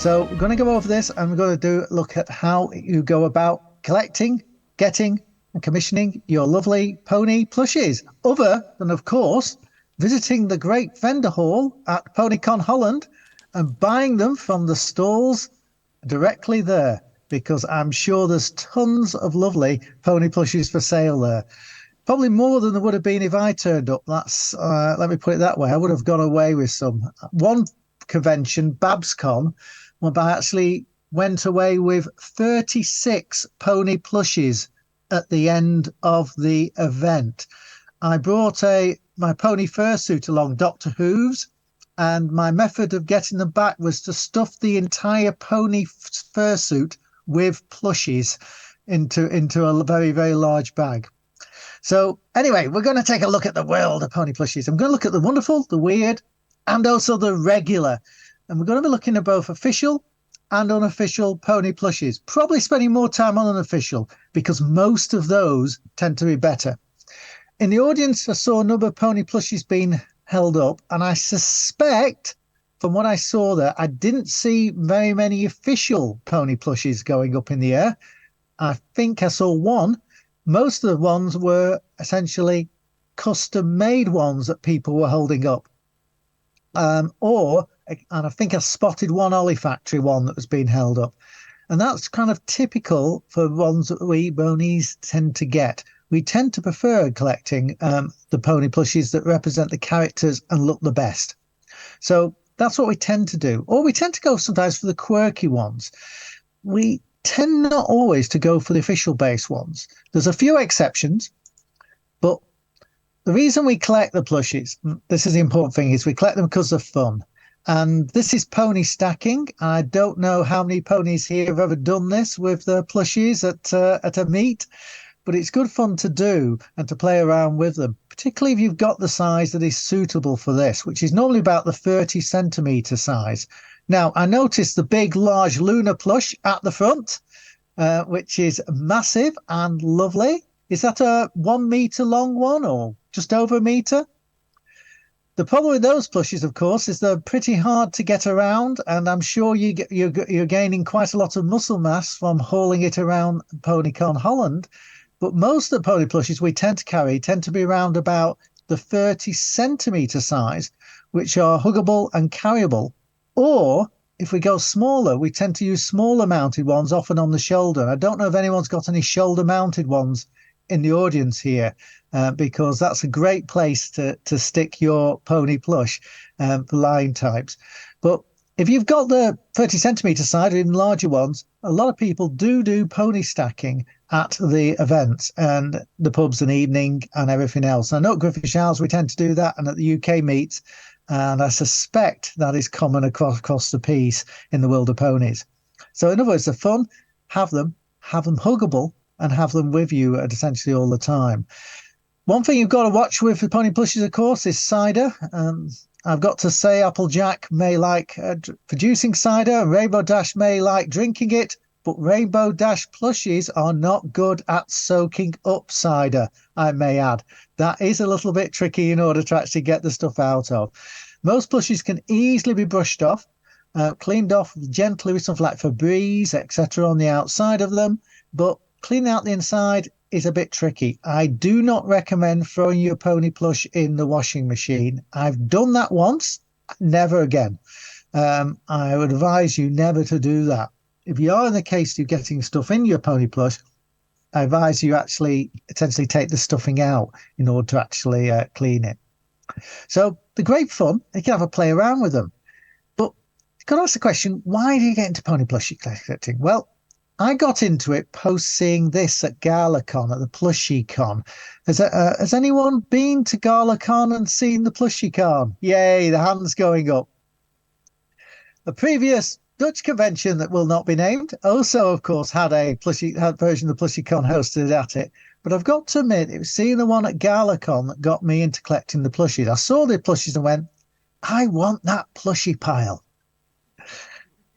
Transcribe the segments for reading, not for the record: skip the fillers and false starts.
So we're going to go over this and we're going to look at how you go about collecting, getting, and commissioning your lovely pony plushies, other than, of course, visiting the great vendor hall at PonyCon Holland and buying them from the stalls directly there, because I'm sure there's tons of lovely pony plushies for sale there. Probably more than there would have been if I turned up. That's let me put it that way. I would have gone away with some. One convention, BabsCon, where I actually went away with 36 pony plushies at the end of the event. I brought my pony fursuit along, Dr. Hooves, and my method of getting them back was to stuff the entire pony fursuit with plushies into a very, very large bag. So anyway, we're going to take a look at the world of pony plushies. I'm going to look at the wonderful, the weird, and also the regular. And we're going to be looking at both official and unofficial pony plushies, probably spending more time on unofficial because most of those tend to be better. In the audience, I saw a number of pony plushies being held up, and I suspect from what I saw there, I didn't see very many official pony plushies going up in the air. I think I saw one. Most of the ones were essentially custom-made ones that people were holding up. And I think I spotted one Ollie Factory one that was being held up. And that's kind of typical for ones that we ponies tend to get. We tend to prefer collecting the pony plushies that represent the characters and look the best. So that's what we tend to do. Or we tend to go sometimes for the quirky ones. We tend not always to go for the official base ones. There's a few exceptions, but the reason we collect the plushies, this is the important thing, is we collect them because they're fun. And this is pony stacking. I don't know how many ponies here have ever done this with the plushies at a meet, but it's good fun to do and to play around with them, particularly if you've got the size that is suitable for this, which is normally about the 30 centimeter size. Now, I noticed the big, large Luna plush at the front, which is massive and lovely. Is that a 1 meter long one or just over a meter? The problem with those plushies, of course, is they're pretty hard to get around, and I'm sure you're gaining quite a lot of muscle mass from hauling it around PonyCon Holland. But most of the pony plushies we tend to carry tend to be around about the 30 centimeter size, which are huggable and carryable. Or if we go smaller, we tend to use smaller mounted ones, often on the shoulder. I don't know if anyone's got any shoulder mounted ones in the audience here, because that's a great place to stick your pony plush for line types. But if you've got the 30 centimeter side or even larger ones, a lot of people do pony stacking at the events and the pubs and evening and everything else. I know at Griffith Isles we tend to do that, and at the UK meets, and I suspect that is common across the piece in the world of ponies. So in other words, the fun, have them huggable, and have them with you at essentially all the time. One thing you've got to watch with the pony plushies, of course, is cider. I've got to say Applejack may like producing cider, and Rainbow Dash may like drinking it, but Rainbow Dash plushies are not good at soaking up cider, I may add. That is a little bit tricky in order to actually get the stuff out of. Most plushies can easily be brushed off, cleaned off gently with something like Febreze, etc. on the outside of them, but cleaning out the inside is a bit tricky. I do not recommend throwing your pony plush in the washing machine. I've done that once, never again. I would advise you never to do that. If you are in the case of getting stuff in your pony plush, I advise you actually essentially take the stuffing out in order to actually clean it. So the great fun, you can have a play around with them. But you've got to ask the question, why do you get into pony plushie collecting? Well, I got into it post seeing this at GalaCon, at the PlushyCon. Has anyone been to GalaCon and seen the PlushyCon? Yay, the hands going up. A previous Dutch convention that will not be named also, of course, had a version of the PlushyCon hosted at it. But I've got to admit, it was seeing the one at GalaCon that got me into collecting the plushies. I saw the plushies and went, I want that plushie pile.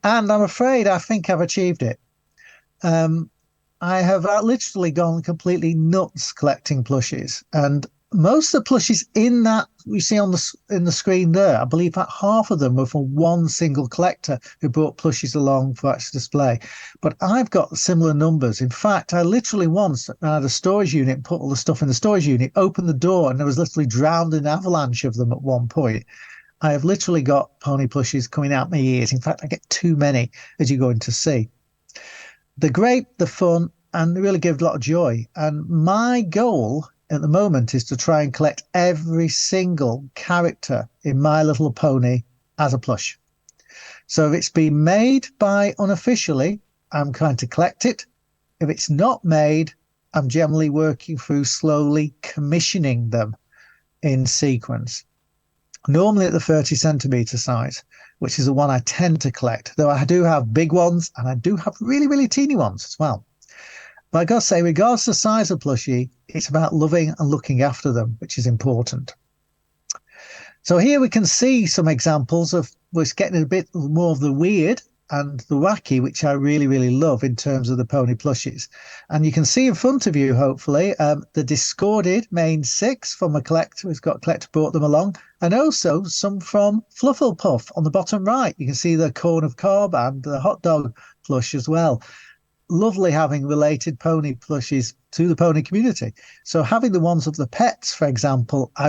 And I'm afraid I think I've achieved it. I have literally gone completely nuts collecting plushies, and most of the plushies in that you see on in the screen there, I believe that half of them were from one single collector who brought plushies along for actual display. But I've got similar numbers. In fact, I literally once had a storage unit, put all the stuff in the storage unit, opened the door, and there was literally drowned in an avalanche of them at one point. I have literally got pony plushies coming out my ears. In fact, I get too many, as you're going to see. They're great, they're fun, and they really give a lot of joy. And my goal at the moment is to try and collect every single character in My Little Pony as a plush. So if it's been made by unofficially, I'm trying to collect it. If it's not made, I'm generally working through slowly commissioning them in sequence. Normally at the 30 centimeter size, which is the one I tend to collect, though I do have big ones and I do have really, really teeny ones as well. But I got to say, regards to the size of plushie, it's about loving and looking after them, which is important. So here we can see some examples of what's getting a bit more of the weird and the wacky, which I really, really love in terms of the pony plushies. And you can see in front of you, hopefully, the discorded main 6 from a collector who's got a collector brought them along, and also some from Flufflepuff on the bottom right. You can see the corn of cob and the hot dog plush as well. Lovely having related pony plushies to the pony community. So having the ones of the pets, for example, I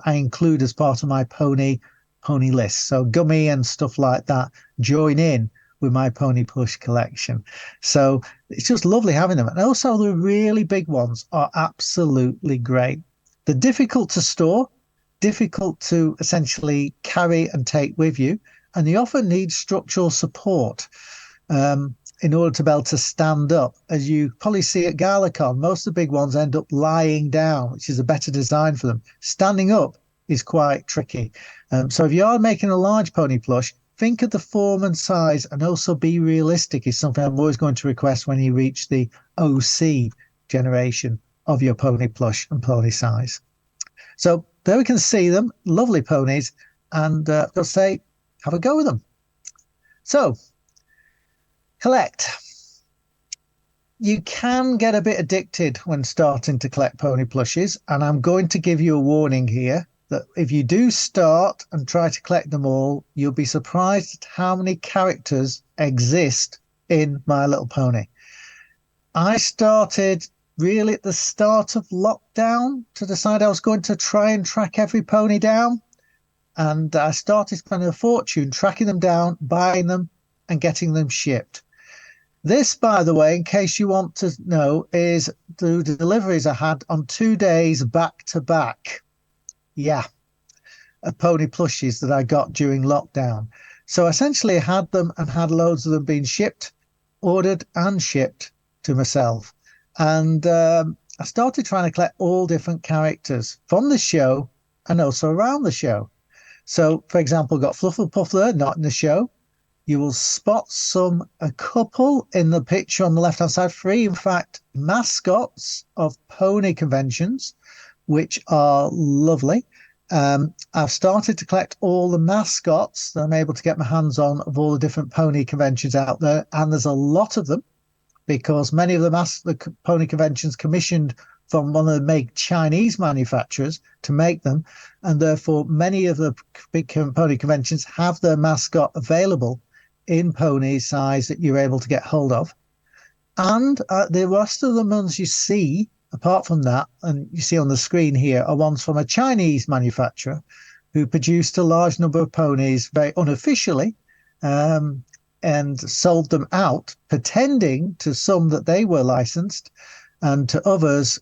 include as part of my pony list. So Gummy and stuff like that join in with my pony plush collection. So it's just lovely having them. And also the really big ones are absolutely great. They're difficult to store, difficult to essentially carry and take with you, and they often need structural support in order to be able to stand up. As you probably see at GalaCon, most of the big ones end up lying down, which is a better design for them. Standing up is quite tricky. So if you are making a large pony plush, think of the form and size, and also be realistic is something I'm always going to request when you reach the OC generation of your pony plush and pony size. So there we can see them, lovely ponies, and I've got to say, have a go with them. So, collect. You can get a bit addicted when starting to collect pony plushies, and I'm going to give you a warning here that if you do start and try to collect them all, you'll be surprised at how many characters exist in My Little Pony. I started really at the start of lockdown to decide I was going to try and track every pony down, and I started spending a fortune tracking them down, buying them, and getting them shipped. This, by the way, in case you want to know, is the deliveries I had on 2 days back to back. Yeah, pony plushies that I got during lockdown. So essentially I had them and had loads of them being shipped, ordered and shipped to myself. And I started trying to collect all different characters from the show and also around the show. So, for example, got Flufflepuff there, not in the show. You will spot a couple in the picture on the left-hand side, 3, in fact, mascots of pony conventions, which are lovely. I've started to collect all the mascots that I'm able to get my hands on of all the different pony conventions out there, and there's a lot of them because many of the pony conventions commissioned from one of the big Chinese manufacturers to make them, and therefore many of the big pony conventions have their mascot available in pony size that you're able to get hold of. And the rest of the ones you see, apart from that, and you see on the screen here, are ones from a Chinese manufacturer who produced a large number of ponies very unofficially and sold them out, pretending to some that they were licensed and to others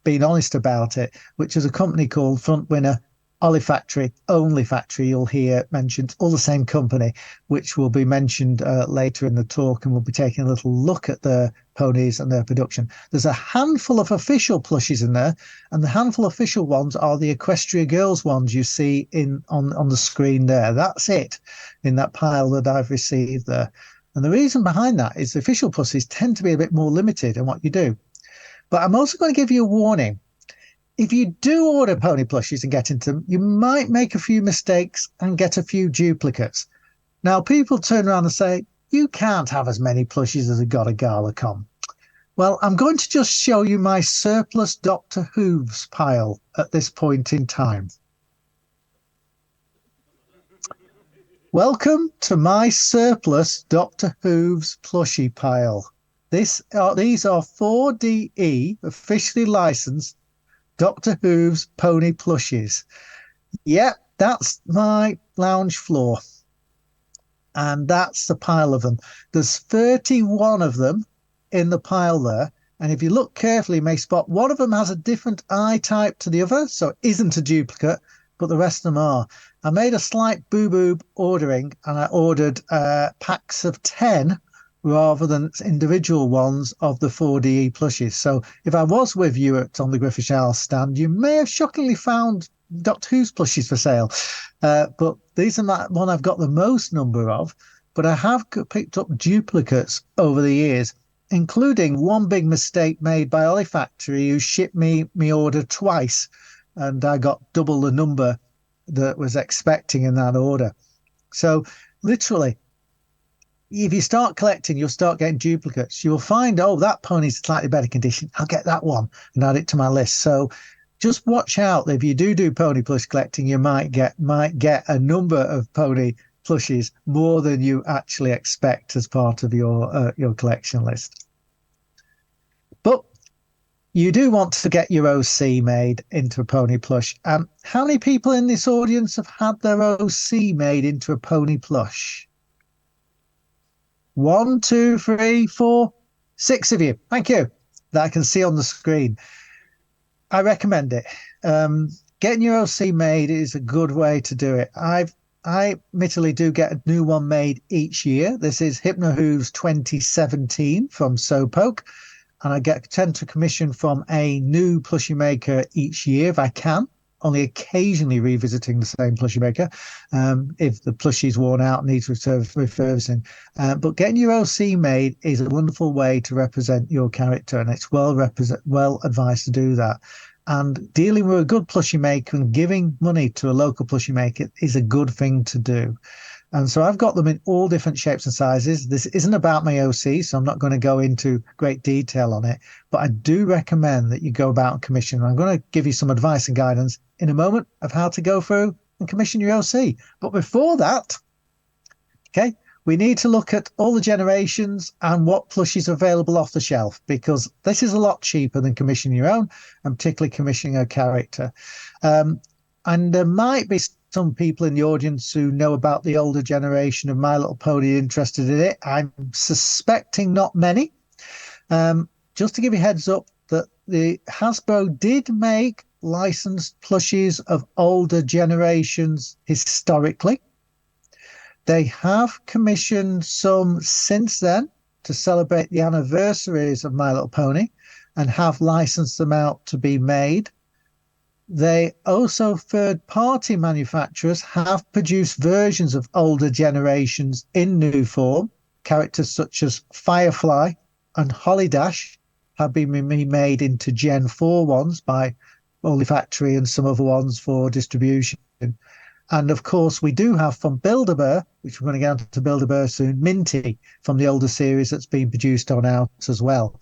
being honest about it, which is a company called Frontwinner Olifactory, Only Factory, you'll hear mentioned, all the same company, which will be mentioned later in the talk, and we'll be taking a little look at their ponies and their production. There's a handful of official plushies in there, and the handful of official ones are the Equestria Girls ones you see on the screen there. That's it in that pile that I've received there. And the reason behind that is the official plushies tend to be a bit more limited in what you do. But I'm also going to give you a warning. If you do order pony plushies and get into them, you might make a few mistakes and get a few duplicates. Now, people turn around and say, you can't have as many plushies as I got at GalaCon. Well, I'm going to just show you my surplus Doctor Hooves pile at this point in time. Welcome to my surplus Doctor Hooves plushie pile. These are 4DE officially licensed Doctor Hooves pony plushies. Yep, that's my lounge floor. And that's the pile of them. There's 31 of them in the pile there. And if you look carefully, you may spot one of them has a different eye type to the other, so it isn't a duplicate, but the rest of them are. I made a slight boo-boo ordering, and I ordered packs of 10 rather than individual ones of the 4DE plushies. So if I was with you on the Griffish Isle stand, you may have shockingly found Doctor Who's plushies for sale. But these are the one I've got the most number of. But I have picked up duplicates over the years, including one big mistake made by Ollie Factory, who shipped me order twice, and I got double the number that was expecting in that order. So literally, if you start collecting, you'll start getting duplicates. You'll find, oh, that pony's slightly better condition. I'll get that one and add it to my list. So just watch out. If you do pony plush collecting, you might get a number of pony plushies more than you actually expect as part of your collection list. But you do want to get your OC made into a pony plush. How many people in this audience have had their OC made into a pony plush? 1, 2, 3, 4, 6 of you. Thank you. That I can see on the screen. I recommend it. Getting your OC made is a good way to do it. I admittedly do get a new one made each year. This is HypnoHooves 2017 from Sopoke, and I tend to commission from a new plushie maker each year if I can. Only occasionally revisiting the same plushie maker if the plushie's worn out and needs refurbishing. But getting your OC made is a wonderful way to represent your character, and it's well advised to do that. And dealing with a good plushie maker and giving money to a local plushie maker is a good thing to do. And so I've got them in all different shapes and sizes. This isn't about my OC, so I'm not going to go into great detail on it. But I do recommend that you go about and commission. I'm going to give you some advice and guidance in a moment of how to go through and commission your OC. But before that, okay, we need to look at all the generations and what plushies are available off the shelf, because this is a lot cheaper than commissioning your own, and particularly commissioning a character. And there might be some people in the audience who know about the older generation of My Little Pony interested in it. I'm suspecting not many. Just to give you a heads up that the Hasbro did make licensed plushies of older generations historically. They have commissioned some since then to celebrate the anniversaries of My Little Pony and have licensed them out to be made. They also, third-party manufacturers have produced versions of older generations in new form. Characters such as Firefly and Holly Dash have been made into Gen 4 ones by Ollie Factory and some other ones for distribution. And of course, we do have from Build-A-Bear, which we're going to get into Build-A-Bear soon, Minty from the older series that's been produced on out as well.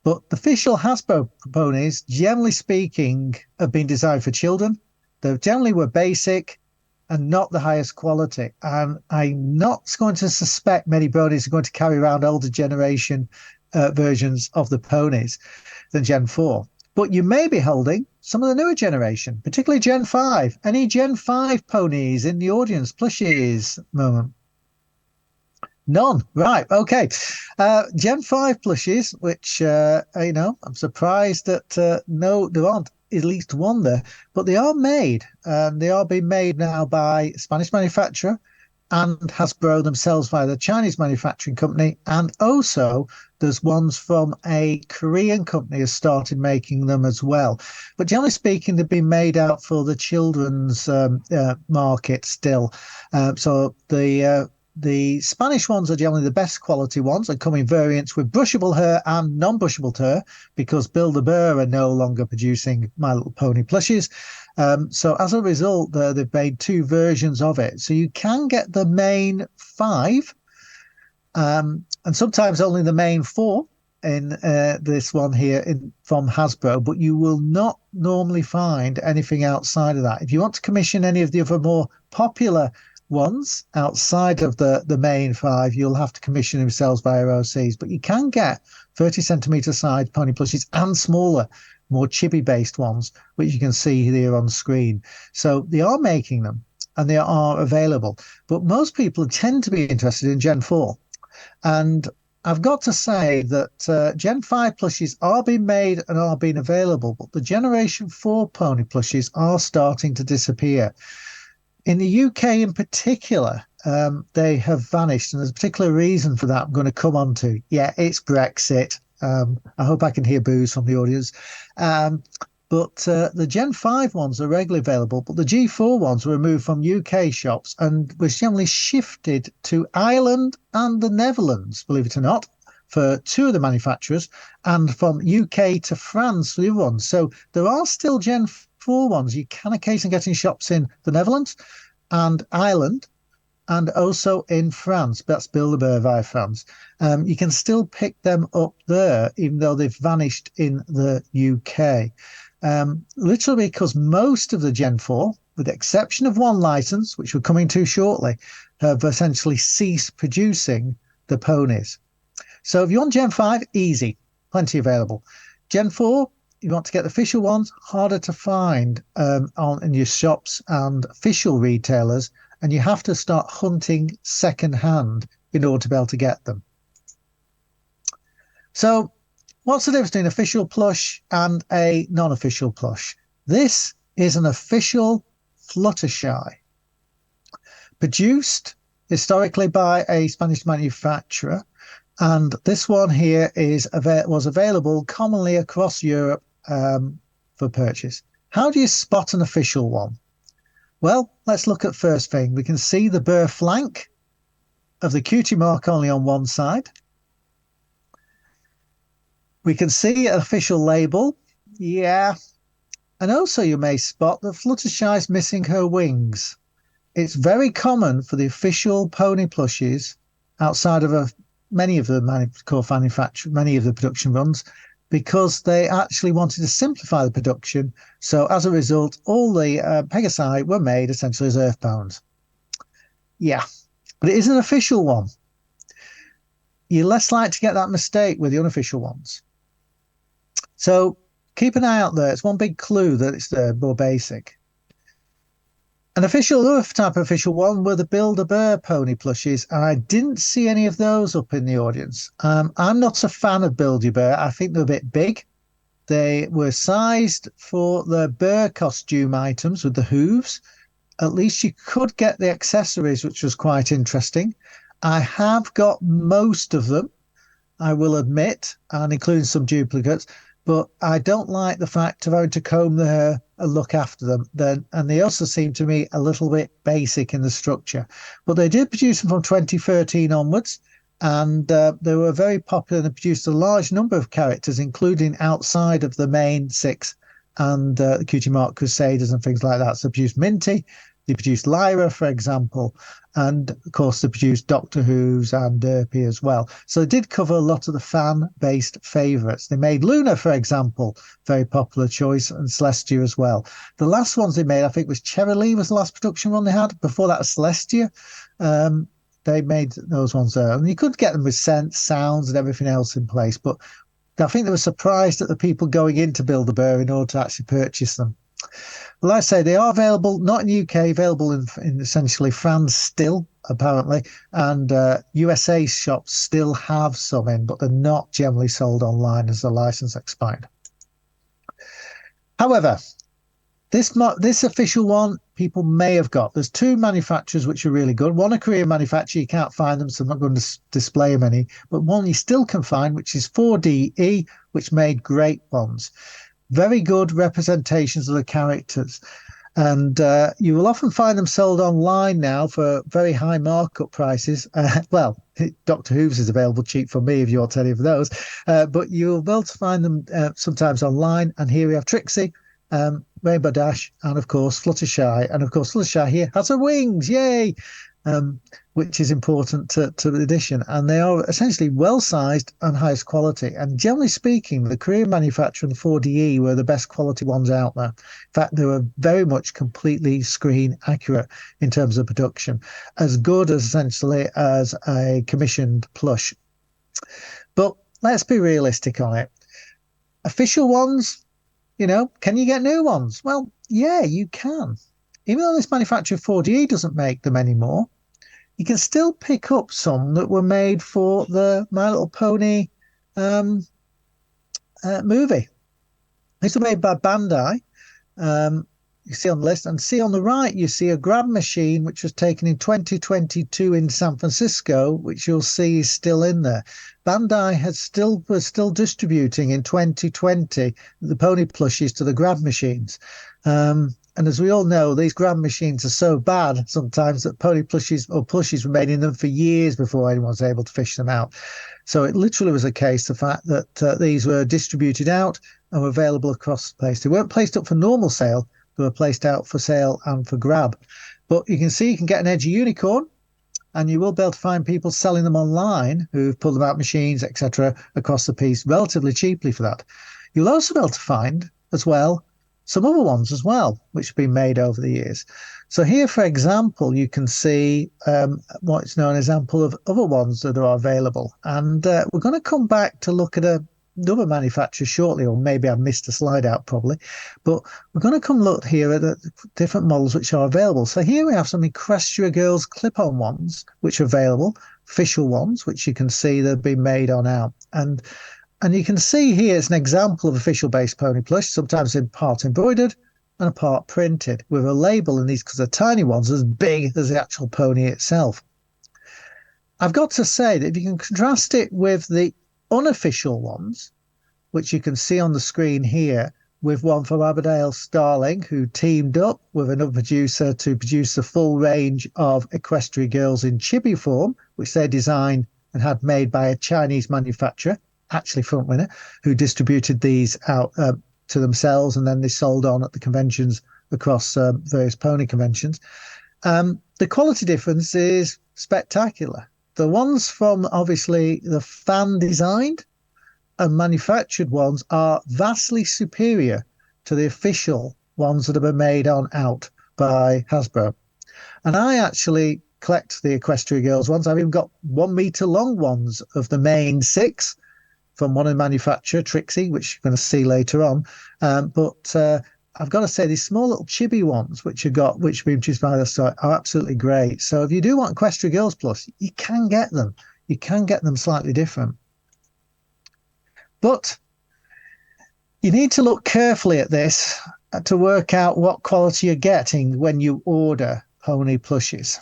But the official Hasbro ponies, generally speaking, have been designed for children. They generally were basic and not the highest quality. And I'm not going to suspect many ponies are going to carry around older generation versions of the ponies than Gen 4. But you may be holding some of the newer generation, particularly Gen 5. Any Gen 5 ponies in the audience, plushies moment? None. Right. Okay. Gen 5 plushies, which, I'm surprised that no, there aren't at least one there, but they are made. They are being made now by a Spanish manufacturer and Hasbro themselves via the Chinese manufacturing company. And also there's ones from a Korean company has started making them as well. But generally speaking, they've been made out for the children's market still. So the Spanish ones are generally the best quality ones and come in variants with brushable hair and non-brushable hair, because Build-A-Bear are no longer producing My Little Pony plushies. So as a result, they've made 2 versions of it. So you can get the main 5 and sometimes only the main 4. in this one here from Hasbro, but you will not normally find anything outside of that. If you want to commission any of the other more popular ones outside of the main five, you'll have to commission themselves via OCs, but you can get 30 centimeter size pony plushies and smaller, more chibi based ones, which you can see here on screen. So they are making them and they are available, but most people tend to be interested in Gen 4. And I've got to say that Gen 5 plushies are being made and are being available, but the Generation 4 pony plushies are starting to disappear. In the UK in particular, they have vanished, and there's a particular reason for that I'm going to come on to. Yeah, it's Brexit. I hope I can hear boos from the audience. But the Gen 5 ones are regularly available, but the G4 ones were removed from UK shops and was generally shifted to Ireland and the Netherlands, believe it or not, for two of the manufacturers, and from UK to France for the other ones. So there are still Gen 4 ones you can occasionally get in shops in the Netherlands and Ireland, and also in France. That's Build-A-Bear via France. You can still pick them up there, even though they've vanished in the UK. Literally because most of the Gen 4, with the exception of one license, which we're coming to shortly, have essentially ceased producing the ponies. So if you want Gen 5, easy, plenty available. Gen 4, you want to get the official ones, harder to find in your shops and official retailers, and you have to start hunting secondhand in order to be able to get them. So what's the difference between an official plush and a non-official plush? This is an official Fluttershy, produced historically by a Spanish manufacturer, and this one here was available commonly across Europe for purchase. How do you spot an official one? Well, let's look at first thing. We can see the burr flank of the cutie mark only on one side. We can see an official label. Yeah. And also you may spot that Fluttershy is missing her wings. It's very common for the official pony plushies outside of many of the production runs, because they actually wanted to simplify the production. So as a result, all the Pegasi were made essentially as earthbound. Yeah, but it is an official one. You're less likely to get that mistake with the unofficial ones. So keep an eye out there. It's one big clue that it's more basic. An other type of official one were the Build-A-Bear pony plushies, and I didn't see any of those up in the audience. I'm not a fan of Build-A-Bear. I think they're a bit big. They were sized for the bear costume items with the hooves. At least you could get the accessories, which was quite interesting. I have got most of them, I will admit, and including some duplicates, but I don't like the fact of having to comb their hair and look after them. And they also seem to me a little bit basic in the structure. But they did produce them from 2013 onwards, and they were very popular and produced a large number of characters, including outside of the main 6 and the Cutie Mark Crusaders and things like that. So they produced Minty, they produced Lyra, for example, and of course they produced HypnoHooves and Derpy as well. So they did cover a lot of the fan-based favourites. They made Luna, for example, very popular choice, and Celestia as well. The last ones they made, I think, was Cherry was the last production run they had. Before that was Celestia. They made those ones there. And you could get them with scents, sounds, and everything else in place. But I think they were surprised at the people going in to Build-A-Bear in order to actually purchase them. Well, like I say, they are available, not in UK, available in essentially France still, apparently, and USA shops still have some in, but they're not generally sold online as the license expired. However, this official one, people may have got. There's 2 manufacturers which are really good. One, a Korean manufacturer, you can't find them, so I'm not going to display them any. But one you still can find, which is 4DE, which made great ones. Very good representations of the characters. And you will often find them sold online now for very high markup prices. Well, Dr. Hooves is available cheap for me if you want any of those. But you'll be able to find them sometimes online. And here we have Trixie, Rainbow Dash, and of course Fluttershy. And of course Fluttershy here has her wings, yay! which is important to the edition. And they are essentially well-sized and highest quality. And generally speaking, the Korean manufacturer and the 4DE were the best quality ones out there. In fact, they were very much completely screen accurate in terms of production, as good as essentially as a commissioned plush. But let's be realistic on it. Official ones, can you get new ones? Well, yeah, you can. Even though this manufacturer 4DE doesn't make them anymore, you can still pick up some that were made for the My Little Pony movie. These were made by Bandai. You see on the list, and see on the right, you see a grab machine which was taken in 2022 in San Francisco, which you'll see is still in there. Bandai was still distributing in 2020 the pony plushies to the grab machines. And as we all know, these grab machines are so bad sometimes that pony plushies or plushies were made in them for years before anyone was able to fish them out. So it literally was a case of the fact that these were distributed out and were available across the place. They weren't placed up for normal sale. They were placed out for sale and for grab. But you can see you can get an edgy unicorn, and you will be able to find people selling them online who've pulled them out machines, etc., across the piece relatively cheaply for that. You'll also be able to find as well some other ones as well, which have been made over the years. So here, for example, you can see what's known as an example of other ones that are available. And we're going to come back to look at another manufacturer shortly, or maybe I've missed a slide out probably. But we're going to come look here at the different models which are available. So here we have some Equestria Girls clip-on ones, which are available, official ones, which you can see they've been made on out. And you can see here it's an example of official base pony plush, sometimes in part embroidered and a part printed, with a label in these, because they're tiny ones, as big as the actual pony itself. I've got to say that if you can contrast it with the unofficial ones, which you can see on the screen here, with one from Aberdale Starling, who teamed up with another producer to produce a full range of Equestria Girls in chibi form, which they designed and had made by a Chinese manufacturer, actually Frontwinner, who distributed these out to themselves, and then they sold on at the conventions across various pony conventions. The quality difference is spectacular. The ones from obviously the fan designed and manufactured ones are vastly superior to the official ones that have been made on out by Hasbro. And I actually collect the Equestria Girls ones. I've even got 1 meter long ones of the main 6 from one manufacturer, Trixie, which you're going to see later on. But I've got to say, these small little chibi ones, which have been produced by the site, are absolutely great. So if you do want Equestria Girls Plus, you can get them. You can get them slightly different. But you need to look carefully at this to work out what quality you're getting when you order pony plushies.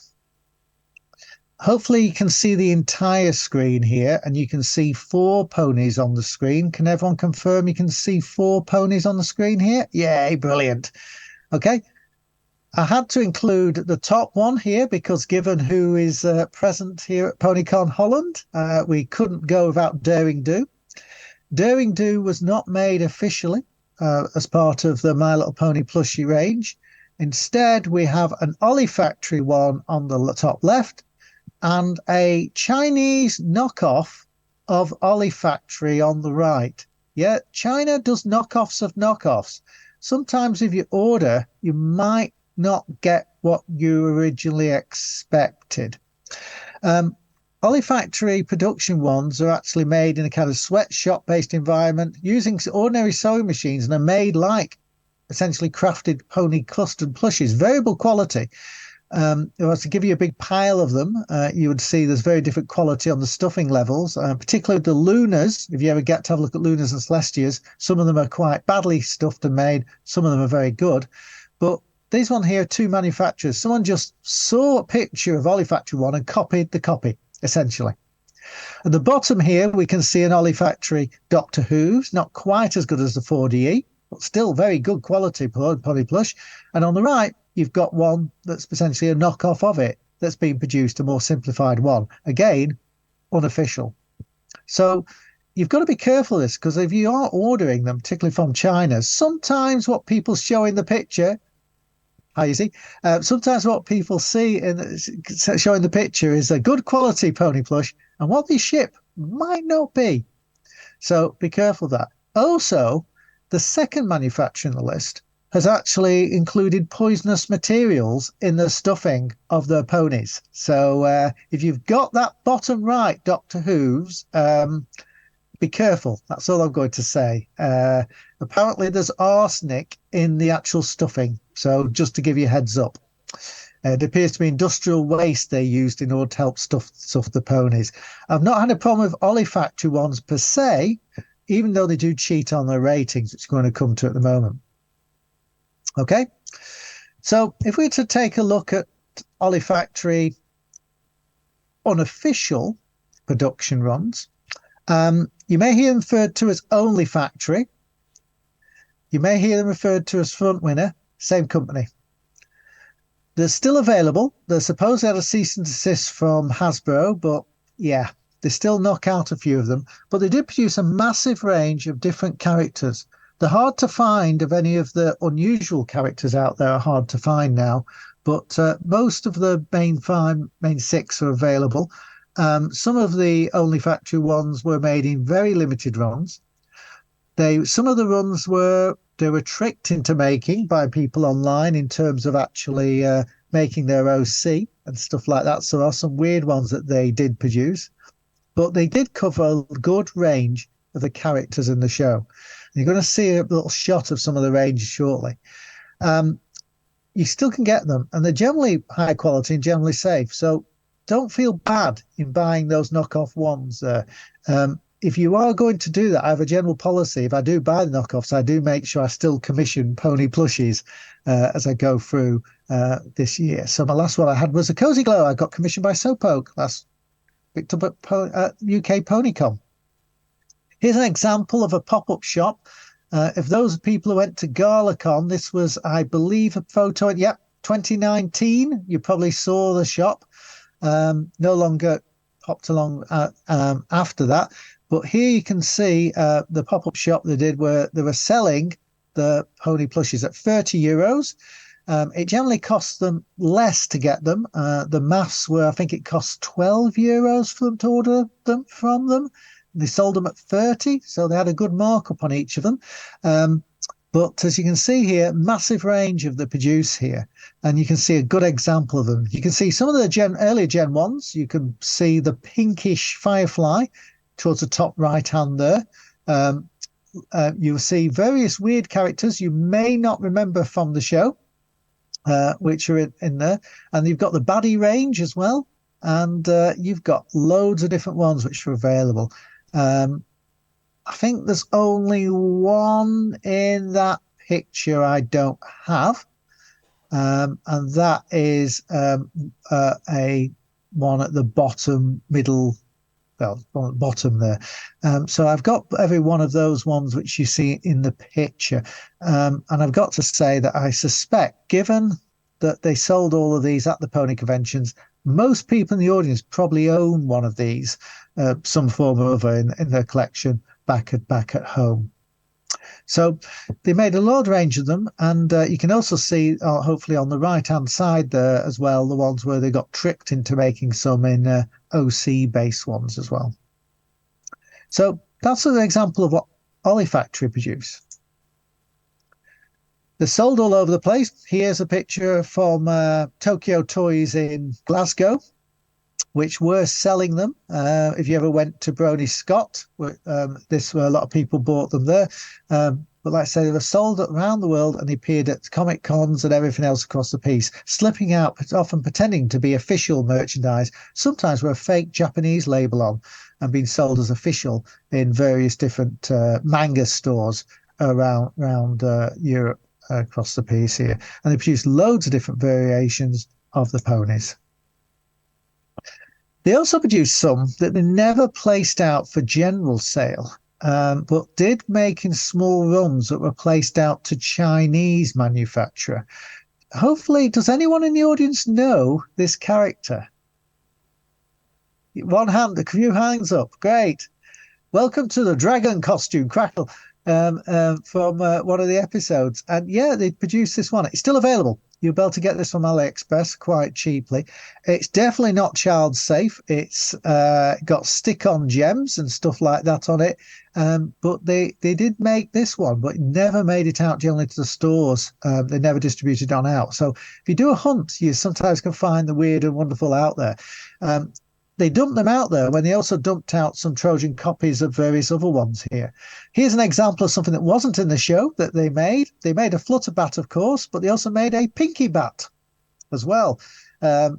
Hopefully you can see the entire screen here, and you can see 4 ponies on the screen. Can everyone confirm you can see 4 ponies on the screen here? Yay, brilliant. Okay. I had to include the top one here because given who is present here at PonyCon Holland, we couldn't go without Daring Do. Daring Do was not made officially as part of the My Little Pony plushie range. Instead, we have an Ollie Factory one on the top left, and a Chinese knockoff of Ollie Factory on the right. Yeah, China does knockoffs of knockoffs. Sometimes if you order, you might not get what you originally expected. Ollie Factory production ones are actually made in a kind of sweatshop-based environment using ordinary sewing machines, and are made like essentially crafted pony custard plushies, variable quality. If I was to give you a big pile of them, you would see there's very different quality on the stuffing levels, particularly the Lunas. If you ever get to have a look at Lunas and Celestias, some of them are quite badly stuffed and made. Some of them are very good. But these one here, 2 manufacturers. Someone just saw a picture of Ollie Factory one and copied the copy, essentially. At the bottom here, we can see an Ollie Factory Dr. Who's, not quite as good as the 4DE, but still very good quality pony plush. And on the right, you've got one that's potentially a knockoff of it that's been produced, a more simplified one. Again, unofficial. So you've got to be careful of this, because if you are ordering them, particularly from China, sometimes what people show in the picture Hi, Izzy. Sometimes what people see in showing the picture is a good quality pony plush, and what they ship might not be. So be careful of that. Also, the second manufacturer in the list has actually included poisonous materials in the stuffing of their ponies. So if you've got that bottom right, Dr. Hooves, be careful. That's all I'm going to say. Apparently, there's arsenic in the actual stuffing. So just to give you a heads up. It appears to be industrial waste they used in order to help stuff the ponies. I've not had a problem with olfactory ones per se, even though they do cheat on their ratings, which we're going to come to at the moment. Okay, so if we were to take a look at olfactory unofficial production runs, you may hear them referred to as only factory. You may hear them referred to as front winner, same company. They're still available. They're supposedly had a cease and desist from Hasbro, but yeah, they still knock out a few of them. But they did produce a massive range of different characters. They're hard to find. Of any of the unusual characters out there are hard to find now, but most of the main six are available. Some of the only factory ones were made in very limited runs. Some of the runs they were tricked into making by people online in terms of actually making their OC and stuff like that. So there are some weird ones that they did produce, but they did cover a good range of the characters in the show. And you're going to see a little shot of some of the ranges shortly. You still can get them, and they're generally high quality and generally safe. So don't feel bad in buying those knockoff ones. If you are going to do that, I have a general policy. If I do buy the knockoffs, I do make sure I still commission pony plushies as I go through this year. So my last one I had was a Cozy Glow. I got commissioned by Soap last picked up at UK PonyCon. Here's an example of a pop-up shop. If those people who went to GalaCon, this was, I believe, a photo. Yep, 2019. You probably saw the shop. No longer popped along after that. But here you can see the pop-up shop they did where they were selling the pony plushies at €30. It generally costs them less to get them. The maths were, I think it cost €12 for them to order them from them. They sold them at 30, so they had a good markup on each of them. But as you can see here, massive range of the produce here, and you can see a good example of them. You can see some of the earlier Gen 1s. You can see the pinkish Firefly towards the top right hand there. You'll see various weird characters you may not remember from the show, which are in there. And you've got the baddie range as well. And you've got loads of different ones which are available. I think there's only one in that picture I don't have. And that is a one at the bottom there. So I've got every one of those ones which you see in the picture. And I've got to say that I suspect, given that they sold all of these at the pony conventions, most people in the audience probably own one of these, some form or other in their collection back at home. So they made a large range of them, and you can also see, hopefully on the right-hand side there as well, the ones where they got tricked into making some in OC-based ones as well. So that's an example of what Ollie Factory produce. They're sold all over the place. Here's a picture from Tokyo Toys in Glasgow, which were selling them. If you ever went to Brony Scott, this where a lot of people bought them there. But like I say, they were sold around the world, and they appeared at Comic Cons and everything else across the piece, slipping out, often pretending to be official merchandise, sometimes with a fake Japanese label on, and being sold as official in various different manga stores around Europe across the piece here. And they produced loads of different variations of the ponies. They also produced some that they never placed out for general sale, but did make in small runs that were placed out to Chinese manufacturer. Hopefully, does anyone in the audience know this character? One hand, a few hands up. Great. Welcome to the dragon costume, Crackle. from one of the episodes. And yeah, they produced this one. It's still available. You'll be able to get this from AliExpress quite cheaply. It's definitely not child safe. It's got stick-on gems and stuff like that on it. But they did make this one, but never made it out generally to the stores. They never distributed on out. So if you do a hunt, you sometimes can find the weird and wonderful out there. They dumped them out there when they also dumped out some Trojan copies of various other ones here. Here's an example of something that wasn't in the show that they made. They made a flutter bat, of course, but they also made a pinky bat as well.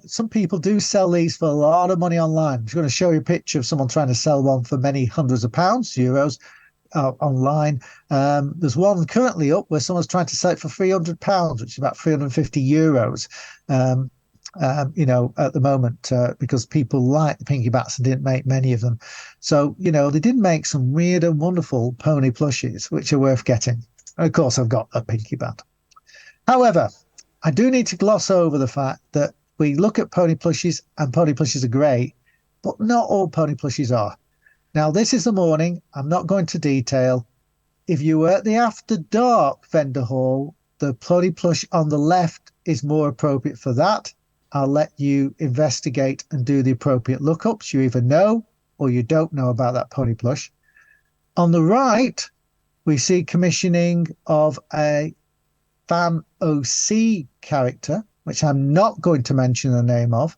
Some people do sell these for a lot of money online. I'm just going to show you a picture of someone trying to sell one for many hundreds of pounds, euros, online. There's one currently up where someone's trying to sell it for £300, which is about 350 euros. At the moment, because people like the pinky bats and didn't make many of them. So, they did make some weird and wonderful pony plushies, which are worth getting. And of course, I've got a pinky bat. However, I do need to gloss over the fact that we look at pony plushies and pony plushies are great, but not all pony plushies are. Now, this is the morning. I'm not going to detail. If you were at the After Dark vendor hall, the pony plush on the left is more appropriate for that. I'll let you investigate and do the appropriate lookups. You either know or you don't know about that pony plush. On the right, we see commissioning of a Fan OC character, which I'm not going to mention the name of,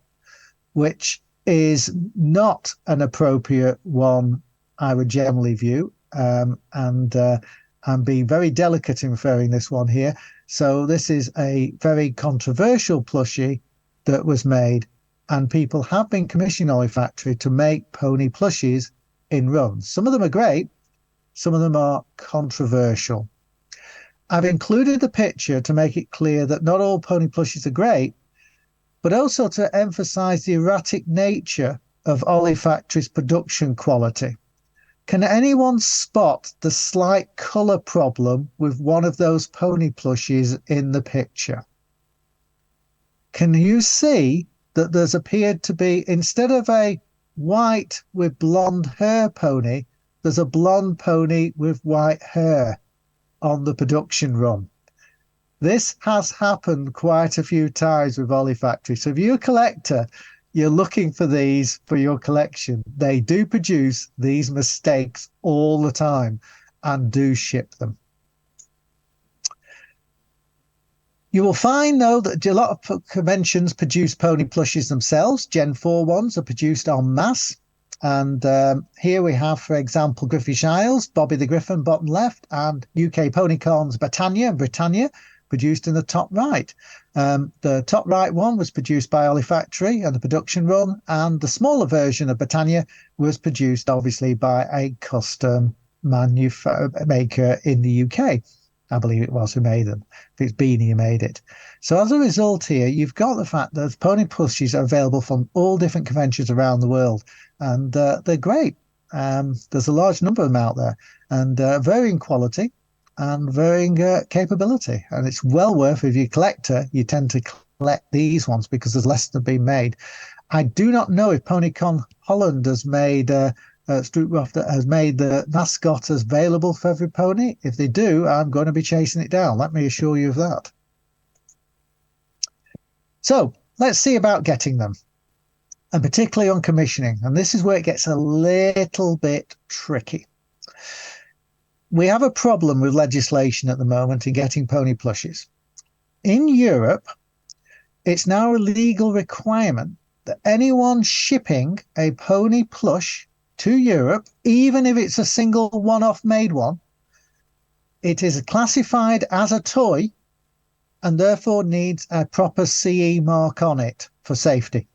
which is not an appropriate one, I would generally view. And I'm being very delicate in referring this one here. So this is a very controversial plushie that was made, and people have been commissioning Olifactory to make pony plushies in runs. Some of them are great, some of them are controversial. I've included the picture to make it clear that not all pony plushies are great, but also to emphasize the erratic nature of Olifactory's production quality. Can anyone spot the slight color problem with one of those pony plushies in the picture? Can you see that there's appeared to be, instead of a white with blonde hair pony, there's a blonde pony with white hair on the production run? This has happened quite a few times with Olifactory. So if you're a collector, you're looking for these for your collection, they do produce these mistakes all the time and do ship them. You will find, though, that a lot of conventions produce pony plushies themselves. Gen 4 ones are produced en masse. And here we have, for example, Griffish Isles, Bobby the Griffin, bottom left, and UK PonyCon's Britannia produced in the top right. The top right one was produced by Olifactory and the production run, and the smaller version of Britannia was produced, obviously, by a custom maker in the UK. I believe it was who made them. If it's Beanie who made it. So as a result here, you've got the fact that pony plushies are available from all different conventions around the world, and they're great. There's a large number of them out there, and varying quality and varying capability. And it's well worth, if you're a collector, you tend to collect these ones because there's less than being made. I do not know if PonyCon Holland has made has made the mascot available for every pony. If they do, I'm going to be chasing it down. Let me assure you of that. So let's see about getting them, and particularly on commissioning. And this is where it gets a little bit tricky. We have a problem with legislation at the moment in getting pony plushies. In Europe, it's now a legal requirement that anyone shipping a pony plush to Europe, even if it's a single one-off made one, it is classified as a toy and therefore needs a proper CE mark on it for safety.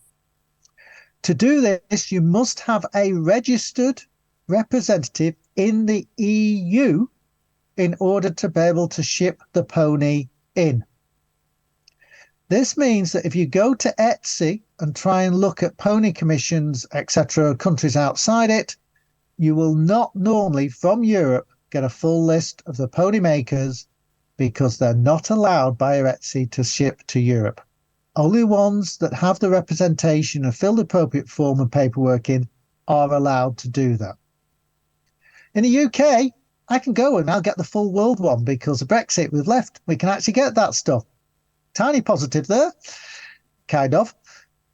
To do this, you must have a registered representative in the EU in order to be able to ship the pony in. This means that if you go to Etsy and try and look at pony commissions, etc., countries outside it, you will not normally, from Europe, get a full list of the pony makers because they're not allowed by Etsy to ship to Europe. Only ones that have the representation and fill the appropriate form and paperwork in are allowed to do that. In the UK, I can go and I'll get the full world one because of Brexit. We've left. We can actually get that stuff. Tiny positive there, kind of.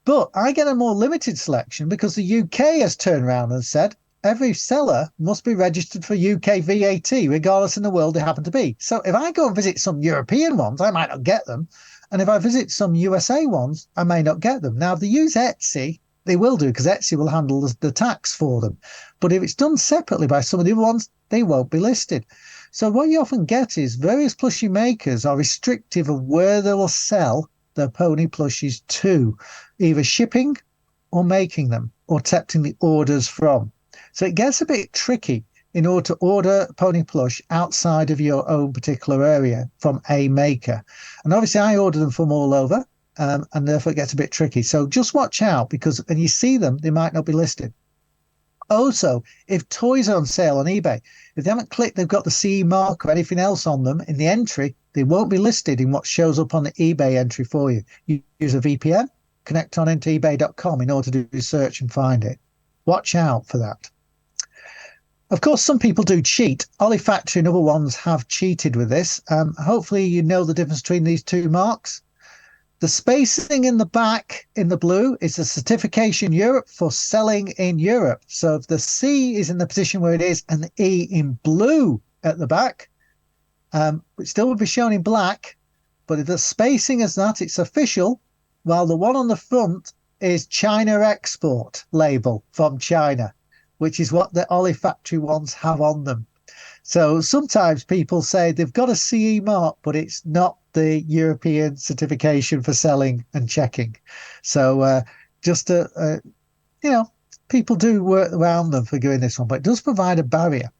But I get a more limited selection because the UK has turned around and said every seller must be registered for UK VAT, regardless in the world they happen to be. So if I go and visit some European ones, I might not get them. And if I visit some USA ones, I may not get them. Now, if they use Etsy, they will do because Etsy will handle the tax for them. But if it's done separately by some of the other ones, they won't be listed. So what you often get is various plushie makers are restrictive of where they will sell their pony plushies to, either shipping or making them or accepting the orders from. So it gets a bit tricky in order to order pony plush outside of your own particular area from a maker. And obviously I order them from all over, and therefore it gets a bit tricky. So just watch out because when you see them, they might not be listed. Also, if toys are on sale on eBay, if they haven't clicked they've got the CE mark or anything else on them in the entry, they won't be listed in what shows up on the eBay entry for you. You use a VPN, connect on into ebay.com in order to do search and find it. Watch out for that. Of course, some people do cheat. Olifactory and other ones have cheated with this. Hopefully you know the difference between these two marks. The spacing in the back in the blue is the certification Europe for selling in Europe. So if the C is in the position where it is and the E in blue at the back, it still would be shown in black. But if the spacing is that, it's official, while the one on the front is China export label from China, which is what the olfactory ones have on them. So sometimes people say they've got a CE mark, but it's not the European certification for selling and checking. So people do work around them for doing this one, but it does provide a barrier.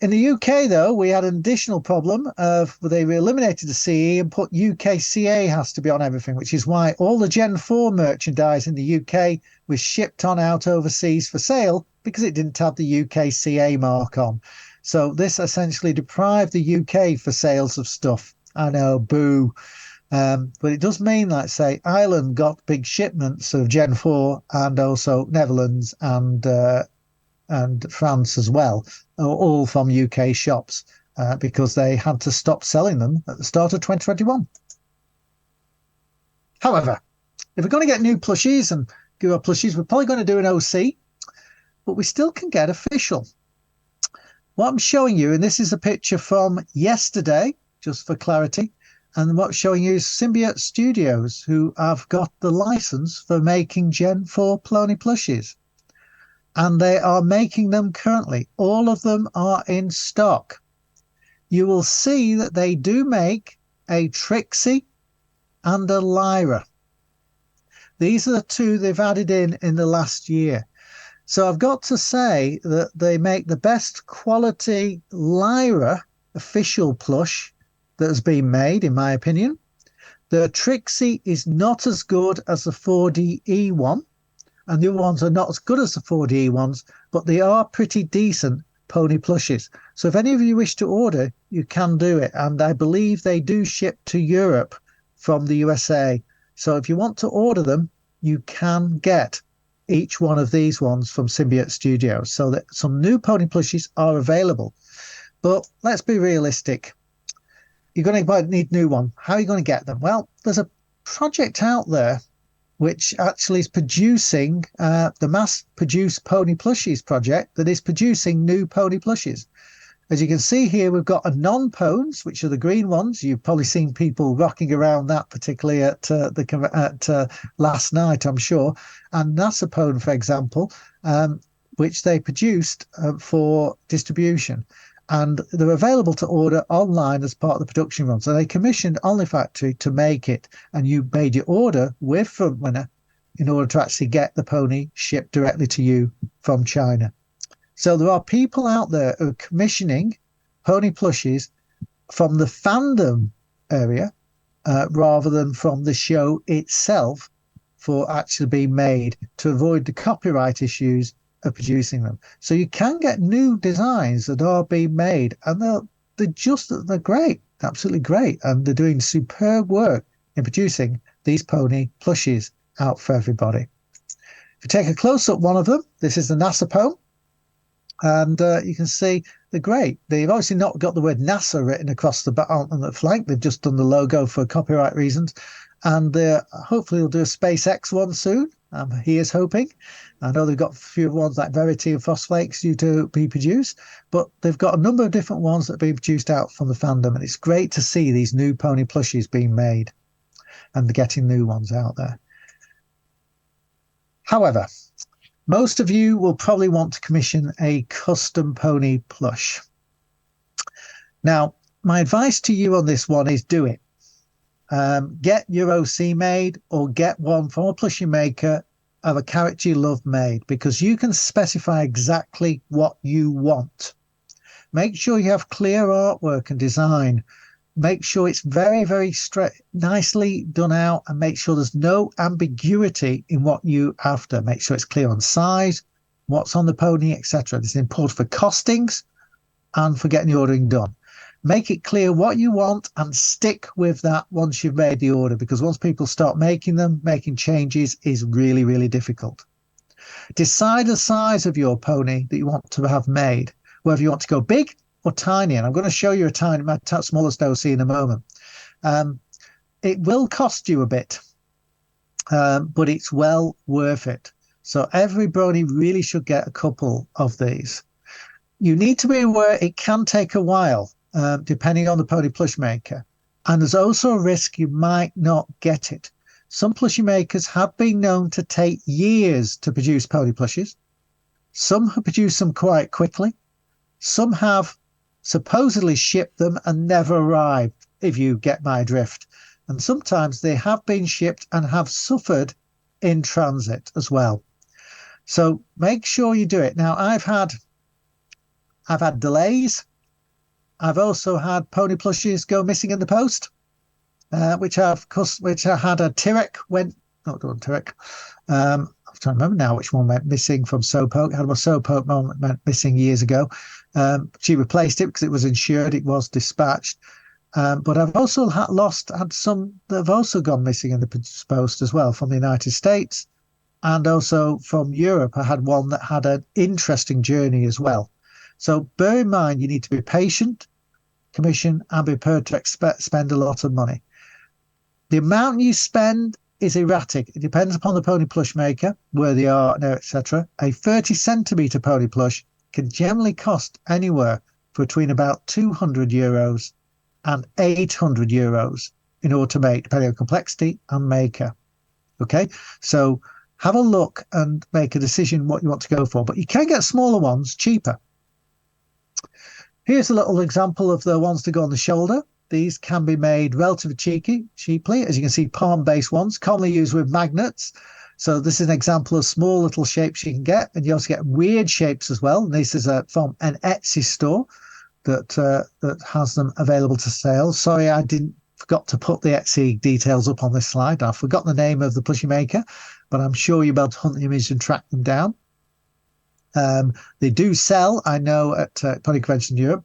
In the UK, though, we had an additional problem of they eliminated the CE and put UKCA has to be on everything, which is why all the Gen 4 merchandise in the UK was shipped on out overseas for sale because it didn't have the UKCA mark on. So this essentially deprived the UK for sales of stuff. I know, boo. But it does mean, like say, Ireland got big shipments of Gen 4 and also Netherlands and France as well, all from UK shops because they had to stop selling them at the start of 2021. However, if we're going to get new plushies and give our plushies, we're probably going to do an OC, but we still can get official. What I'm showing you, and this is a picture from yesterday, just for clarity, and what's showing you is Symbiote Studios, who have got the license for making Gen 4 Plony plushies. And they are making them currently. All of them are in stock. You will see that they do make a Trixie and a Lyra. These are the two they've added in the last year. So I've got to say that they make the best quality Lyra official plush that has been made, in my opinion. The Trixie is not as good as the 4DE one. And the other ones are not as good as the 4D ones, but they are pretty decent pony plushies. So if any of you wish to order, you can do it. And I believe they do ship to Europe from the USA. So if you want to order them, you can get each one of these ones from Symbiote Studios. So that some new pony plushies are available. But let's be realistic. You're going to need a new one. How are you going to get them? Well, there's a project out there which actually is producing the mass-produced pony plushies project that is producing new pony plushies. As you can see here, we've got a non-pones, which are the green ones. You've probably seen people rocking around that, particularly at last night, I'm sure. And NASA pone, for example, which they produced for distribution. And they're available to order online as part of the production run. So they commissioned Olifactory to make it, and you made your order with Frontrunner in order to actually get the pony shipped directly to you from China. So there are people out there who are commissioning pony plushies from the fandom area rather than from the show itself for actually being made to avoid the copyright issues of producing them. So you can get new designs that are being made, and they're great, absolutely great, and they're doing superb work in producing these pony plushies out for everybody. If you take a close up one of them, this is the NASA pone, And you can see they're great. They've obviously not got the word NASA written across on the flank. They've just done the logo for copyright reasons. And hopefully they'll do a SpaceX one soon. He is hoping. I know they've got a few ones like Verity and Phosphakes due to be produced, but they've got a number of different ones that are being produced out from the fandom. And it's great to see these new pony plushies being made and getting new ones out there. However, most of you will probably want to commission a custom pony plush. Now, my advice to you on this one is do it. Get your OC made or get one from a plushie maker of a character you love made, because you can specify exactly what you want. Make sure you have clear artwork and design. Make sure it's very, very nicely done out, and make sure there's no ambiguity in what you after. Make sure it's clear on size, what's on the pony, etc. This is important for costings and for getting the ordering done. Make it clear what you want and stick with that once you've made the order, because once people start making them, making changes is really, really difficult. Decide the size of your pony that you want to have made, whether you want to go big or tiny. And I'm going to show you my smallest OC in a moment. It will cost you a bit, but it's well worth it. So every brony really should get a couple of these. You need to be aware it can take a while, depending on the pony plush maker. And there's also a risk you might not get it. Some plushie makers have been known to take years to produce pony plushies. Some have produced them quite quickly. Some have supposedly shipped them and never arrived, if you get my drift. And sometimes they have been shipped and have suffered in transit as well. So make sure you do it. Now, I've had delays. I've also had pony plushies go missing in the post, which I had a Tyrek I'm trying to remember now which one went missing from Soappoke. I had a Soappoke one went missing years ago. She replaced it because it was insured. It was dispatched. But I've also had some that have also gone missing in the post as well, from the United States and also from Europe. I had one that had an interesting journey as well. So bear in mind, you need to be patient, commission, and be prepared to spend a lot of money. The amount you spend is erratic. It depends upon the pony plush maker, where they are, etc. A 30 centimetre pony plush can generally cost anywhere between about €200 and €800 in order to make, depending on complexity and maker. Okay, so have a look and make a decision what you want to go for. But you can get smaller ones cheaper. Here's a little example of the ones that go on the shoulder. These can be made relatively cheaply. As you can see, palm-based ones, commonly used with magnets. So this is an example of small little shapes you can get. And you also get weird shapes as well. And this is from an Etsy store that has them available to sale. Sorry, I forgot to put the Etsy details up on this slide. I forgot the name of the plushie maker, but I'm sure you'll be able to hunt the image and track them down. They do sell, I know, at Pony Convention Europe.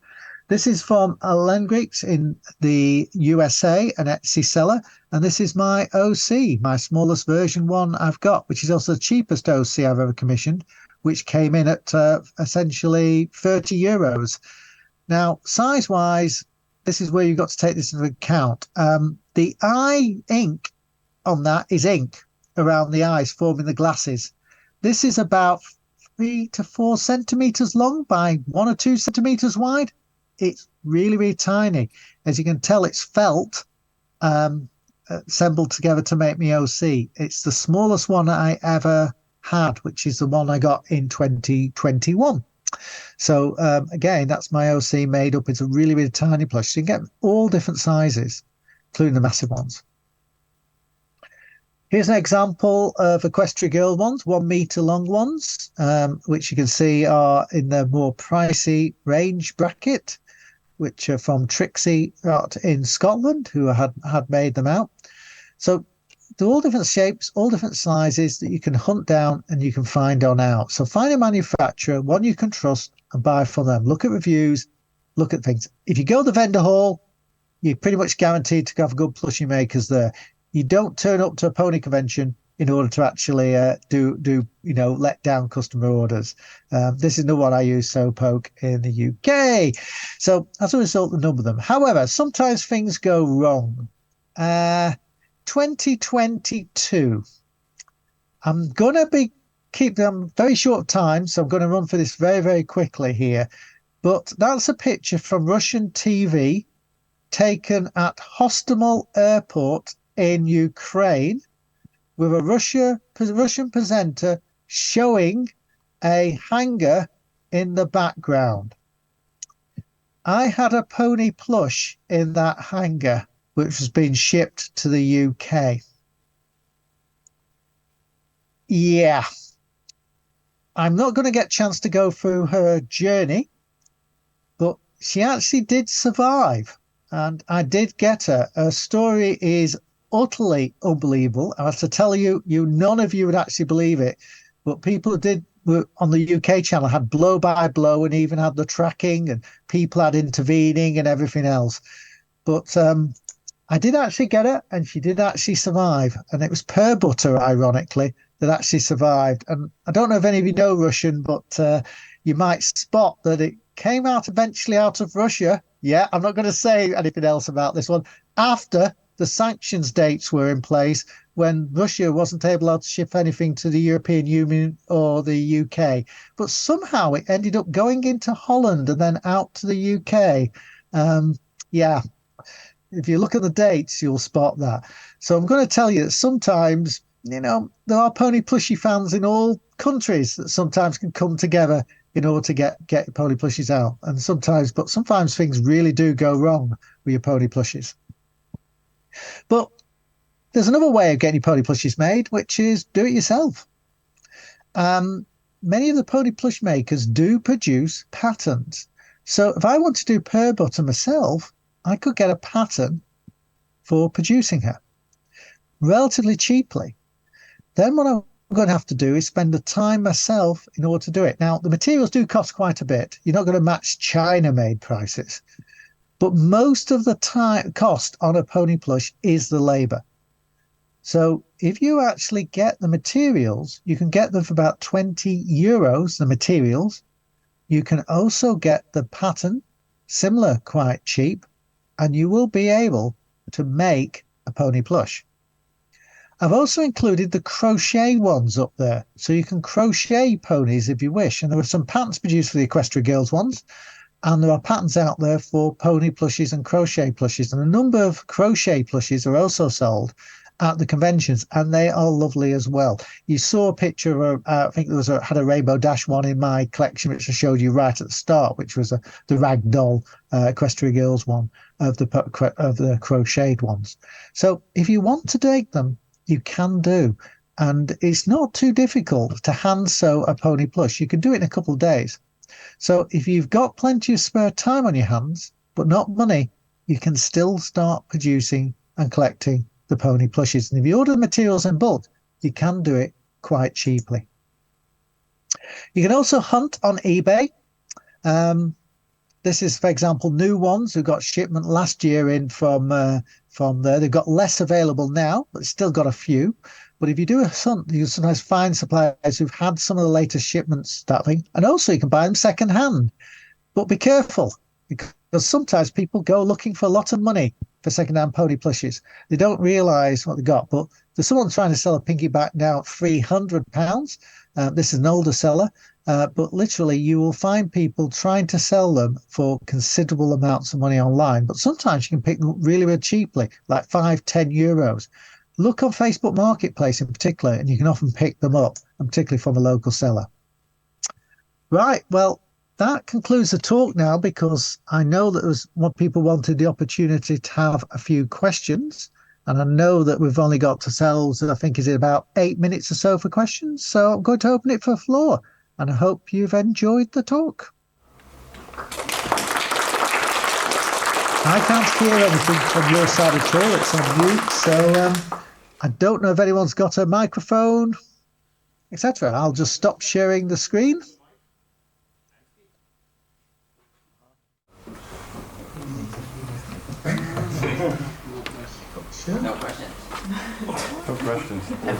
This is from Lengrix in the USA, an Etsy seller. And this is my OC, my smallest version one I've got, which is also the cheapest OC I've ever commissioned, which came in at essentially €30. Now, size-wise, this is where you've got to take this into account. The eye ink on that is ink around the eyes, forming the glasses. This is about 3 to 4 centimeters long by 1 or 2 centimeters wide. It's really, really tiny. As you can tell, it's felt assembled together to make me OC. It's the smallest one I ever had, which is the one I got in 2021. So again, that's my OC made up. It's a really, really tiny plush. So you can get all different sizes, including the massive ones. Here's an example of Equestria Girl ones, 1 meter long ones, which you can see are in the more pricey range bracket, which are from Trixie Art in Scotland, who had made them out. So they're all different shapes, all different sizes that you can hunt down and you can find on out. So find a manufacturer, one you can trust, and buy from them. Look at reviews, look at things. If you go to the vendor hall, you're pretty much guaranteed to have good plushie makers there. You don't turn up to a pony convention in order to actually let down customer orders. This is not what I use Soappoke in the UK. So as a result, the number of them. However, sometimes things go wrong. 2022. I'm gonna keep them very short time, so I'm going to run for this very, very quickly here. But that's a picture from Russian TV taken at Hostomel Airport in Ukraine with a Russian presenter showing a hangar in the background. I had a pony plush in that hangar, which was being shipped to the UK. Yeah. I'm not going to get a chance to go through her journey, but she actually did survive. And I did get her. Her story is utterly unbelievable. I have to tell you, none of you would actually believe it. But people were on the UK channel had blow by blow and even had the tracking and people had intervening and everything else. But I did actually get her and she did actually survive. And it was Pear Butter, ironically, that actually survived. And I don't know if any of you know Russian, but you might spot that it came out eventually out of Russia. Yeah, I'm not going to say anything else about this one. After the sanctions dates were in place, when Russia wasn't able to ship anything to the European Union or the UK. But somehow it ended up going into Holland and then out to the UK. Yeah, if you look at the dates, you'll spot that. So I'm going to tell you that sometimes, there are pony plushie fans in all countries that sometimes can come together in order to get pony plushies out. And sometimes things really do go wrong with your pony plushies. But there's another way of getting your pony plushies made, which is do it yourself. Many of the pony plush makers do produce patterns. So if I want to do Pear Butter myself, I could get a pattern for producing her relatively cheaply. Then what I'm going to have to do is spend the time myself in order to do it. Now, the materials do cost quite a bit. You're not going to match China-made prices. But most of the time cost on a pony plush is the labor. So if you actually get the materials, you can get them for about 20 euros, the materials. You can also get the pattern, similar, quite cheap, and you will be able to make a pony plush. I've also included the crochet ones up there. So you can crochet ponies if you wish. And there are some patterns produced for the Equestria Girls ones. And there are patterns out there for pony plushies and crochet plushies. And a number of crochet plushies are also sold at the conventions, and they are lovely as well. You saw a picture of, I think had a Rainbow Dash one in my collection, which I showed you right at the start, which was the Ragdoll Equestria Girls one of the crocheted ones. So if you want to make them, you can do. And it's not too difficult to hand sew a pony plush. You can do it in a couple of days. So if you've got plenty of spare time on your hands, but not money, you can still start producing and collecting the pony plushies. And if you order the materials in bulk, you can do it quite cheaply. You can also hunt on eBay. This is, for example, new ones who got shipment last year in from there. They've got less available now, but still got a few. But if you do a hunt, you sometimes find suppliers who've had some of the latest shipments starting, and also you can buy them second hand. But be careful, because sometimes people go looking for a lot of money for second-hand pony plushies. They don't realise what they got. But there's someone trying to sell a pinky back now at £300. This is an older seller. But literally, you will find people trying to sell them for considerable amounts of money online. But sometimes you can pick them up really, really cheaply, like 5-10 euros. Look on Facebook Marketplace in particular, and you can often pick them up, and particularly from a local seller. Right, well, that concludes the talk now, because I know that what people wanted the opportunity to have a few questions. And I know that we've only got ourselves, I think, is it about 8 minutes or so for questions? So I'm going to open it for the floor. And I hope you've enjoyed the talk. I can't hear anything from your side at all. It's on mute. So I don't know if anyone's got a microphone, etc. I'll just stop sharing the screen. No questions. No questions. There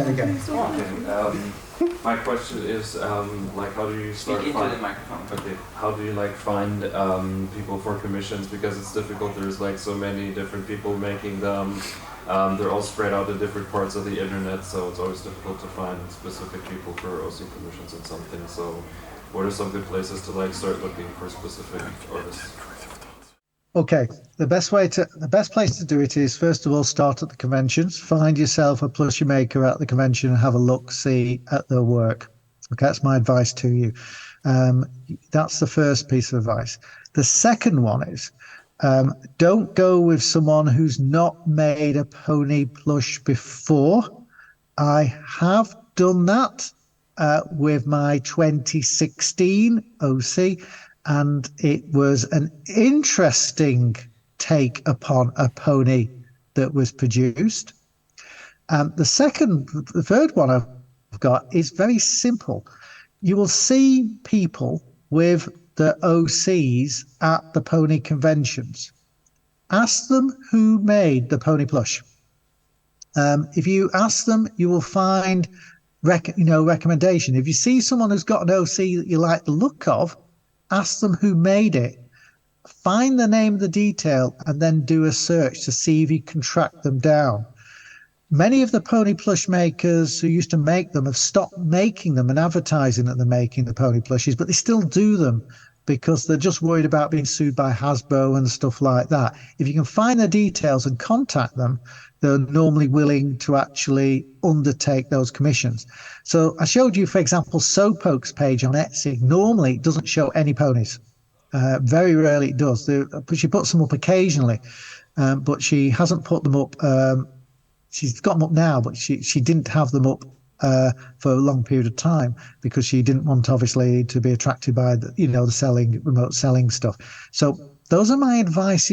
we go. Okay. My question is, like, how do you start? Speak into the microphone. Okay. How do you like find people for commissions? Because it's difficult. There's like so many different people making them. They're all spread out in different parts of the internet, so it's always difficult to find specific people for OC commissions and something. So, what are some good places to like start looking for specific artists? Okay, the best place to do it is first of all start at the conventions. Find yourself a plushie maker at the convention and have a look, see at their work. Okay, that's my advice to you. That's the first piece of advice. The second one is don't go with someone who's not made a pony plush before. I have done that with my 2016 OC, and it was an interesting take upon a pony that was produced. The third one I've got is very simple. You will see people with the OCs at the pony conventions. Ask them who made the pony plush. If you ask them, you will find recommendation. If you see someone who's got an OC that you like the look of, ask them who made it. Find the name of the detail and then do a search to see if you can track them down. Many of the pony plush makers who used to make them have stopped making them and advertising that they're making the pony plushies, but they still do them because they're just worried about being sued by Hasbro and stuff like that. If you can find the details and contact them, they're normally willing to actually undertake those commissions. So I showed you, for example, Soapok's page on Etsy. Normally, it doesn't show any ponies. Very rarely it does. She puts them up occasionally, but she hasn't put them up. She's got them up now, but she didn't have them up for a long period of time because she didn't want, obviously, to be attracted by the remote selling stuff. So those are my advice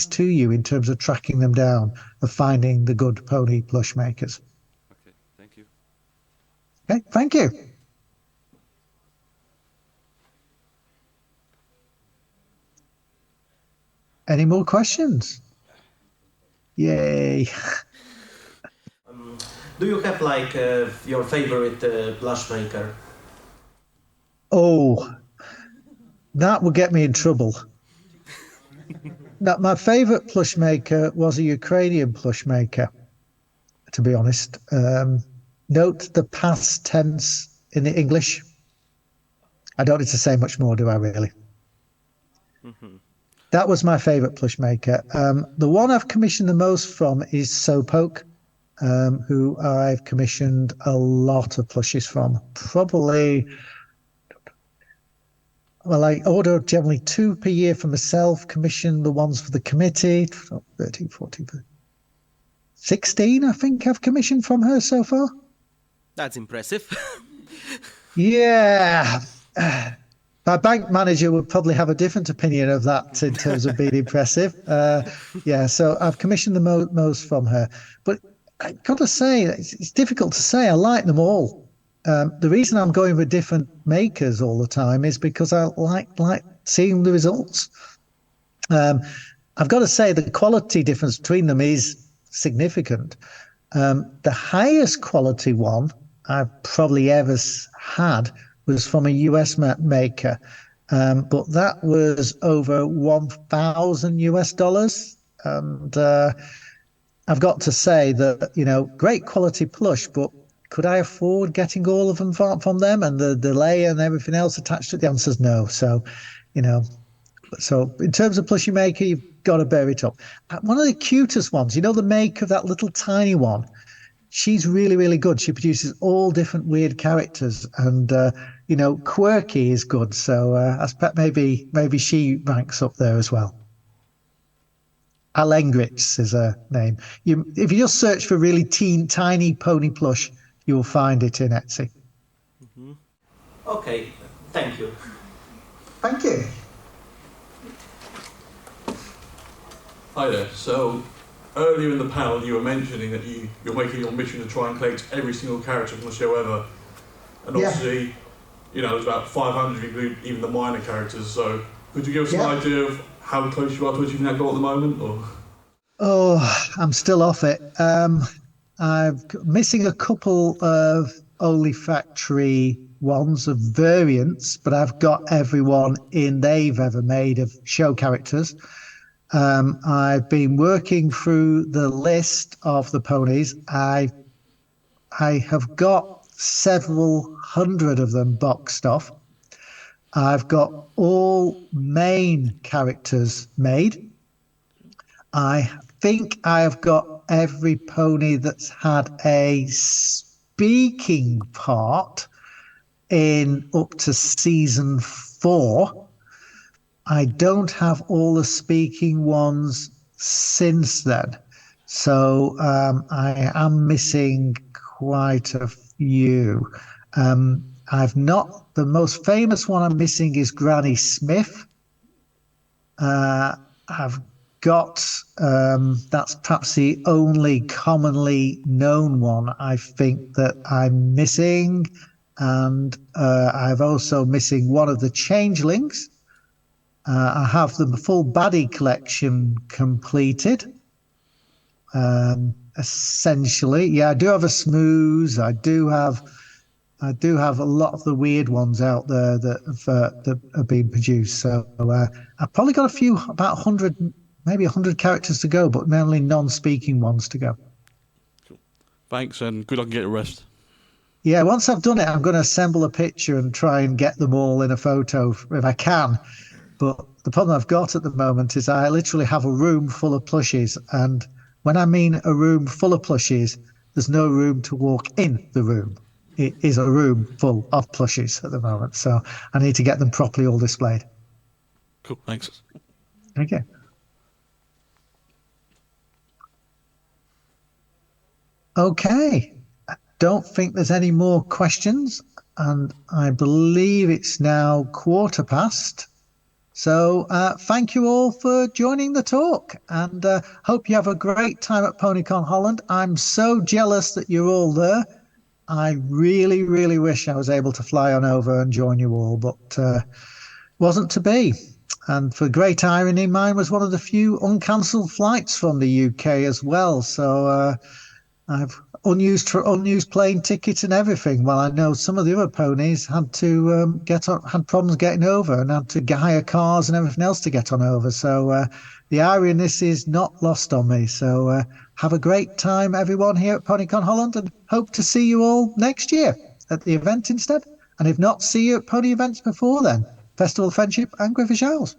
to you in terms of tracking them down, of finding the good pony plush makers. Okay, thank you. Okay, thank you. Any more questions? Yay. Do you have like your favorite plush maker? Oh, that would get me in trouble. Now, my favorite plush maker was a Ukrainian plush maker, to be honest. Note the past tense in the English. I don't need to say much more, do I really? Mm-hmm. That was my favorite plush maker. The one I've commissioned the most from is Soapok, who I've commissioned a lot of plushies from. Probably, well, I order generally 2 per year for myself, commission the ones for the committee, 13, 14, 16, I think I've commissioned from her so far. That's impressive. Yeah. My bank manager would probably have a different opinion of that in terms of being impressive. Yeah, so I've commissioned the most from her. But I've got to say, it's difficult to say. I like them all. The reason I'm going with different makers all the time is because I like seeing the results. I've got to say the quality difference between them is significant. The highest quality one I've probably ever had was from a US maker, but that was over $1,000 US. And I've got to say that, great quality plush, but could I afford getting all of them from them and the delay and everything else attached to it? The answer is no. So, so in terms of plushie maker, you've got to bear it up. One of the cutest ones, the make of that little tiny one, she's really, really good. She produces all different weird characters, and quirky is good. So I expect maybe she ranks up there as well. Alengritz is her name. If you just search for really tiny pony plush, you will find it in Etsy. Mm-hmm. Okay, thank you. Thank you. Hi there. So earlier in the panel, you were mentioning that you're making your mission to try and collect every single character from the show ever, and obviously, there's about 500 if you include even the minor characters. So could you give us an idea of how close you are to achieving that goal at the moment? Or Oh, I'm still off it. Missing a couple of olfactory ones of variants, but I've got everyone in they've ever made of show characters. I've been working through the list of the ponies. I have got several hundred of them boxed off. I've got all main characters made. I think I have got every pony that's had a speaking part in up to season 4. I don't have all the speaking ones since then. So I am missing quite a few. I've not, the most famous one I'm missing is Granny Smith. I've got, that's perhaps the only commonly known one I think that I'm missing. And I've also missing one of the changelings. I have the full baddie collection completed. Essentially, yeah, I do have a smooth. I do have a lot of the weird ones out there that have been produced. So I've probably got a few, about 100, maybe 100 characters to go, but mainly non-speaking ones to go. Thanks, and good luck and get a rest. Yeah, once I've done it, I'm going to assemble a picture and try and get them all in a photo if I can. But the problem I've got at the moment is I literally have a room full of plushies. And when I mean a room full of plushies, there's no room to walk in the room. It is a room full of plushies at the moment. So I need to get them properly all displayed. Cool, thanks. Okay. Okay. I don't think there's any more questions. And I believe it's now 1:15. So thank you all for joining the talk, and hope you have a great time at PonyCon Holland. I'm so jealous that you're all there. I really, really wish I was able to fly on over and join you all, but wasn't to be. And for great irony, mine was one of the few uncancelled flights from the UK as well. So I've unused plane ticket and everything. Well, I know some of the other ponies had to had problems getting over and had to hire cars and everything else to get on over. So the irony in this is not lost on me. So have a great time, everyone, here at PonyCon Holland, and hope to see you all next year at the event instead. And if not, see you at pony events before then. Festival of Friendship and Griffish Isles.